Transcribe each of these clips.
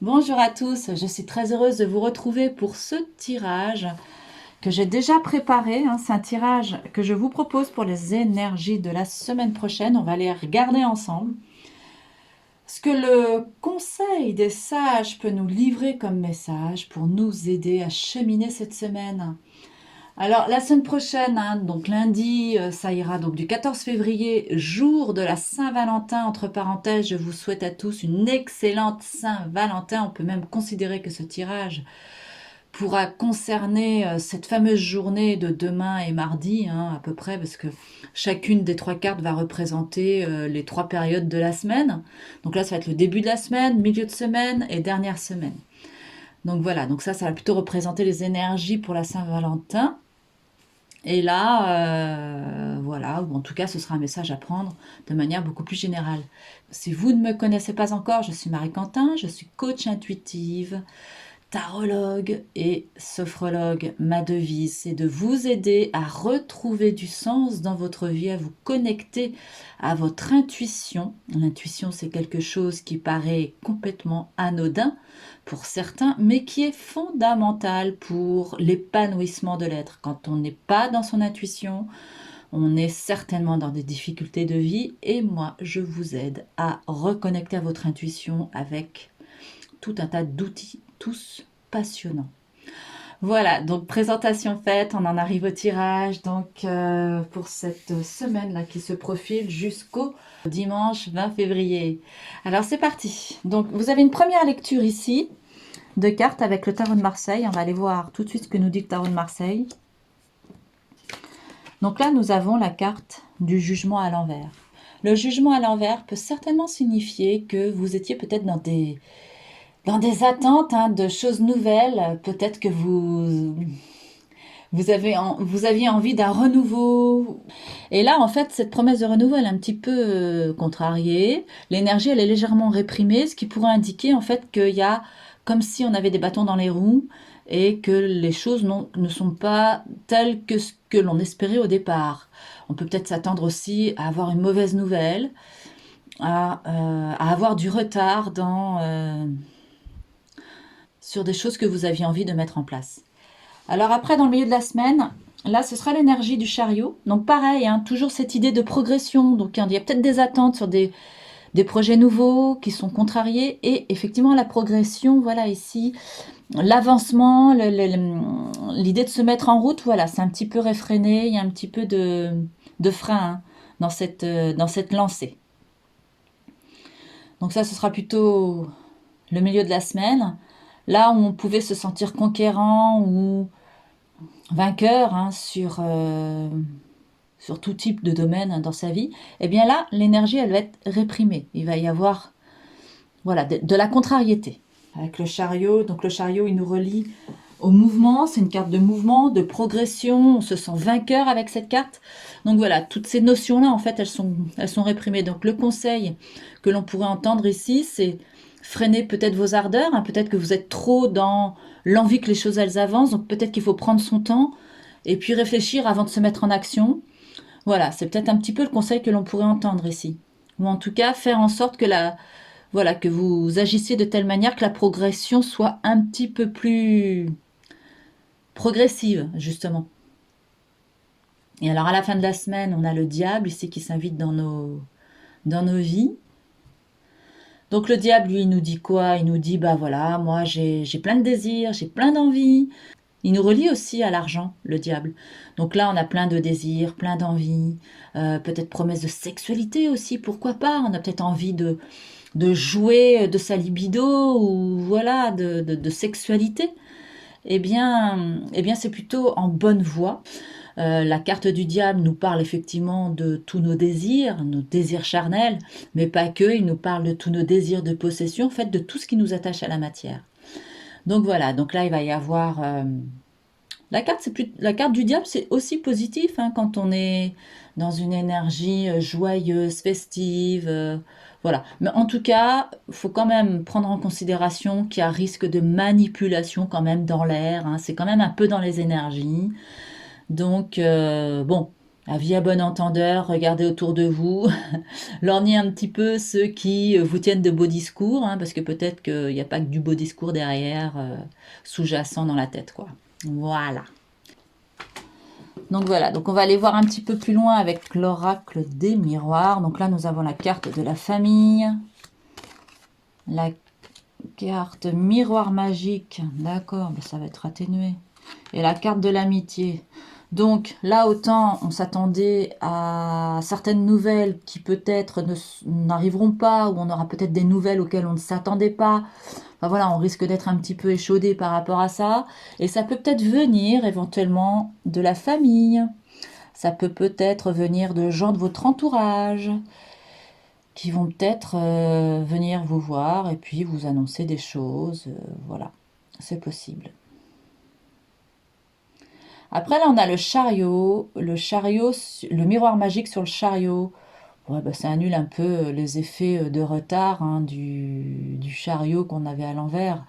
Bonjour à tous, je suis très heureuse de vous retrouver pour ce tirage que j'ai déjà préparé, hein. C'est un tirage que je vous propose pour les énergies de la semaine prochaine. On va les regarder ensemble. Ce que le conseil des sages peut nous livrer comme message pour nous aider à cheminer cette semaine. Alors la semaine prochaine, hein, donc lundi, ça ira donc du 14 février, jour de la Saint-Valentin. Entre parenthèses, je vous souhaite à tous une excellente Saint-Valentin. On peut même considérer que ce tirage pourra concerner cette fameuse journée de demain et mardi, hein, à peu près, parce que chacune des trois cartes va représenter les trois périodes de la semaine. Donc là, ça va être le début de la semaine, milieu de semaine et dernière semaine. Donc voilà, donc ça va plutôt représenter les énergies pour la Saint-Valentin. Et là, voilà, ou en tout cas, ce sera un message à prendre de manière beaucoup plus générale. Si vous ne me connaissez pas encore, je suis Marie Quentin, je suis coach intuitive, tarologue et sophrologue. Ma devise, c'est de vous aider à retrouver du sens dans votre vie, à vous connecter à votre intuition. L'intuition, c'est quelque chose qui paraît complètement anodin pour certains, mais qui est fondamental pour l'épanouissement de l'être. Quand on n'est pas dans son intuition, on est certainement dans des difficultés de vie et moi, je vous aide à reconnecter à votre intuition avec tout un tas d'outils, tous passionnants. Voilà, donc présentation faite, on en arrive au tirage donc pour cette semaine-là qui se profile jusqu'au dimanche 20 février. Alors c'est parti. Donc vous avez une première lecture ici de cartes avec le tarot de Marseille. On va aller voir tout de suite ce que nous dit le tarot de Marseille. Donc là, nous avons la carte du jugement à l'envers. Le jugement à l'envers peut certainement signifier que vous étiez peut-être dans des attentes, hein, de choses nouvelles. Peut-être que vous aviez envie d'un renouveau. Et là, en fait, cette promesse de renouveau, elle est un petit peu contrariée. L'énergie, elle est légèrement réprimée, ce qui pourrait indiquer en fait qu'il y a comme si on avait des bâtons dans les roues et que les choses ne sont pas telles que ce que l'on espérait au départ. On peut peut-être s'attendre aussi à avoir une mauvaise nouvelle, à avoir du retard sur des choses que vous aviez envie de mettre en place. Alors après, dans le milieu de la semaine, là, ce sera l'énergie du chariot. Donc pareil, hein, toujours cette idée de progression. Donc il y a peut-être des attentes sur des projets nouveaux qui sont contrariés. Et effectivement, la progression, voilà ici, l'avancement, l'idée de se mettre en route, voilà, c'est un petit peu réfréné. Il y a un petit peu de frein, hein, dans cette lancée. Donc ça, ce sera plutôt le milieu de la semaine. Là où on pouvait se sentir conquérant ou vainqueur, hein, sur tout type de domaine, hein, dans sa vie, eh bien là, l'énergie, elle va être réprimée. Il va y avoir voilà, de la contrariété avec le chariot. Donc le chariot, il nous relie au mouvement. C'est une carte de mouvement, de progression. On se sent vainqueur avec cette carte. Donc voilà, toutes ces notions-là, en fait, elles sont réprimées. Donc le conseil que l'on pourrait entendre ici, c'est freiner peut-être vos ardeurs, hein. Peut-être que vous êtes trop dans l'envie que les choses elles avancent. Donc peut-être qu'il faut prendre son temps et puis réfléchir avant de se mettre en action. Voilà, c'est peut-être un petit peu le conseil que l'on pourrait entendre ici. Ou en tout cas, faire en sorte que voilà, que vous agissiez de telle manière que la progression soit un petit peu plus progressive, justement. Et alors, à la fin de la semaine, on a le diable ici qui s'invite dans nos vies. Donc le diable, lui, il nous dit quoi? Il nous dit, bah voilà, moi j'ai plein de désirs, j'ai plein d'envies. Il nous relie aussi à l'argent, le diable. Donc là, on a plein de désirs, plein d'envies, peut-être promesse de sexualité aussi, pourquoi pas? On a peut-être envie de jouer de sa libido ou voilà, de sexualité. Eh bien, c'est plutôt en bonne voie. La carte du diable nous parle effectivement de tous nos désirs charnels, mais pas que, il nous parle de tous nos désirs de possession, en fait, de tout ce qui nous attache à la matière. Donc voilà, donc là, il va y avoir la carte du diable, c'est aussi positif, hein, quand on est dans une énergie joyeuse, festive, voilà. Mais en tout cas, il faut quand même prendre en considération qu'il y a risque de manipulation quand même dans l'air, hein. C'est quand même un peu dans les énergies. Donc bon, Avis à bon entendeur, regardez autour de vous, lorgnez un petit peu ceux qui vous tiennent de beaux discours, hein, parce que peut-être qu'il n'y a pas que du beau discours derrière, sous-jacent dans la tête, quoi. Voilà. Donc voilà, donc on va aller voir un petit peu plus loin avec l'oracle des miroirs. Donc là, nous avons la carte de la famille, la carte miroir magique, d'accord, ben ça va être atténué, et la carte de l'amitié. Donc là, autant on s'attendait à certaines nouvelles qui peut-être n'arriveront pas, ou on aura peut-être des nouvelles auxquelles on ne s'attendait pas. Enfin voilà, on risque d'être un petit peu échaudé par rapport à ça. Et ça peut peut-être venir éventuellement de la famille. Ça peut peut-être venir de gens de votre entourage qui vont peut-être venir vous voir et puis vous annoncer des choses. Voilà, c'est possible. Après, là, on a le chariot. Le miroir magique sur le chariot. Ouais, bah, ça annule un peu les effets de retard, hein, du chariot qu'on avait à l'envers.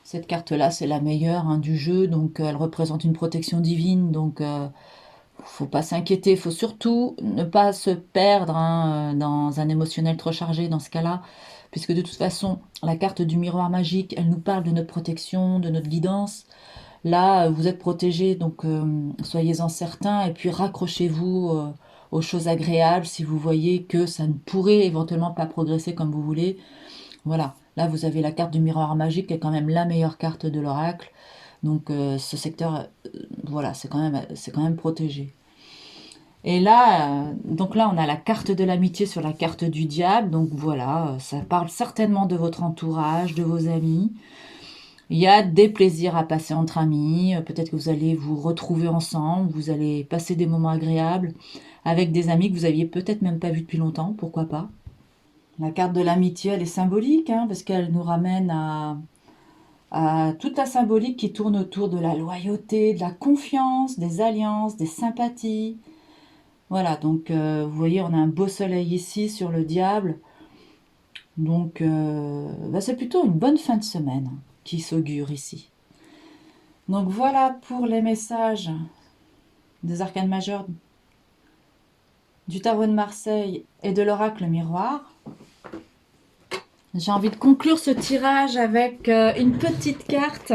Cette carte-là, c'est la meilleure, hein, du jeu, donc elle représente une protection divine, donc faut pas s'inquiéter, faut surtout ne pas se perdre, hein, dans un émotionnel trop chargé dans ce cas-là, puisque de toute façon, la carte du miroir magique, elle nous parle de notre protection, de notre guidance. Là, vous êtes protégé, donc soyez-en certains, et puis raccrochez-vous aux choses agréables si vous voyez que ça ne pourrait éventuellement pas progresser comme vous voulez. Voilà, là vous avez la carte du miroir magique qui est quand même la meilleure carte de l'oracle. Donc ce secteur, voilà, c'est quand même protégé. Et là, donc là, on a la carte de l'amitié sur la carte du diable. Donc voilà, ça parle certainement de votre entourage, de vos amis. Il y a des plaisirs à passer entre amis. Peut-être que vous allez vous retrouver ensemble, vous allez passer des moments agréables avec des amis que vous aviez peut-être même pas vus depuis longtemps, pourquoi pas. La carte de l'amitié, elle est symbolique, hein, parce qu'elle nous ramène à toute la symbolique qui tourne autour de la loyauté, de la confiance, des alliances, des sympathies. Voilà, donc vous voyez, on a un beau soleil ici sur le diable. Donc bah, c'est plutôt une bonne fin de semaine qui s'augure ici. Donc voilà pour les messages des arcanes majeures du tarot de Marseille et de l'oracle miroir. J'ai envie de conclure ce tirage avec une petite carte.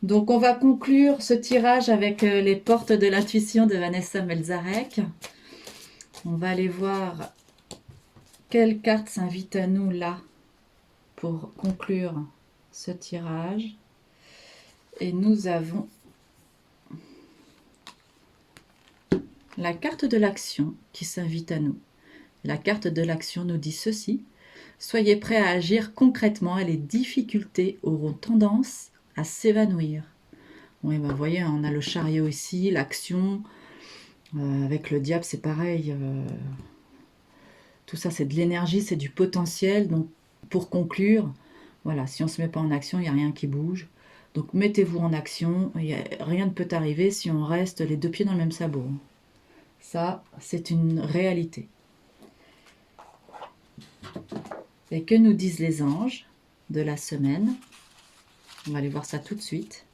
Donc on va conclure ce tirage avec les portes de l'intuition de Vanessa Melzarek. On va aller voir quelle carte s'invite à nous là pour conclure ce tirage. Et nous avons la carte de l'action qui s'invite à nous. La carte de l'action nous dit ceci: soyez prêts à agir concrètement et les difficultés auront tendance à s'évanouir. Oui, ben, vous voyez, on a le chariot ici, l'action. Avec le diable, c'est pareil. Tout ça, c'est de l'énergie, c'est du potentiel. Donc, pour conclure, voilà, si on ne se met pas en action, il n'y a rien qui bouge. Donc, mettez-vous en action. Rien ne peut arriver si on reste les deux pieds dans le même sabot. Ça, c'est une réalité. Et que nous disent les anges de la semaine? On va aller voir ça tout de suite.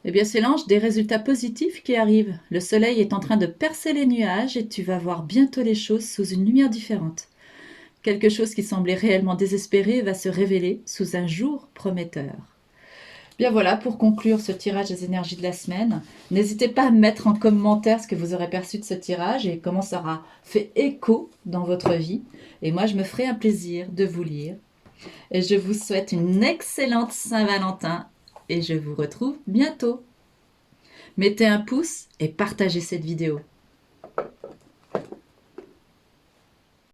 Eh bien, c'est l'ange des résultats positifs qui arrive. Le soleil est en train de percer les nuages et tu vas voir bientôt les choses sous une lumière différente. Quelque chose qui semblait réellement désespéré va se révéler sous un jour prometteur. Bien voilà, pour conclure ce tirage des énergies de la semaine, n'hésitez pas à mettre en commentaire ce que vous aurez perçu de ce tirage et comment ça aura fait écho dans votre vie. Et moi, je me ferai un plaisir de vous lire. Et je vous souhaite une excellente Saint-Valentin et je vous retrouve bientôt. Mettez un pouce et partagez cette vidéo.